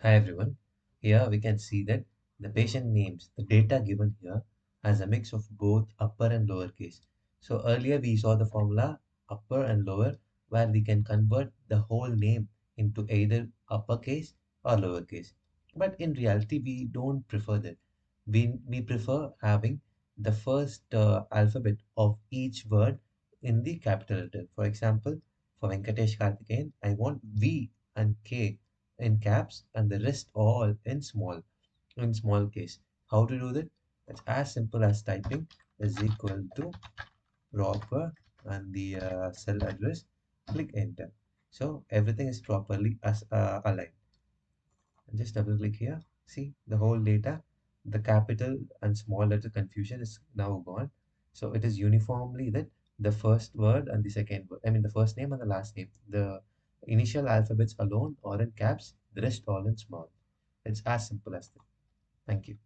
Hi everyone. Here we can see that the patient names, the data given here has a mix of both upper and lower case. So earlier we saw the formula upper and lower where we can convert the whole name into either uppercase or lowercase. But in reality we don't prefer that. We prefer having the first alphabet of each word in the capital letter. For example, for Venkatesh Karthikeyan, I want V and K in caps and the rest all in small case. How to do that? It's as simple as typing is equal to proper and the cell address, click enter. So everything is properly as aligned. And just double click here. See the whole data, the capital and small letter confusion is now gone. So it is uniformly that the first word and the second word, I mean the first name and the last name, the initial alphabets alone or in caps, the rest all in small. It's as simple as that. Thank you.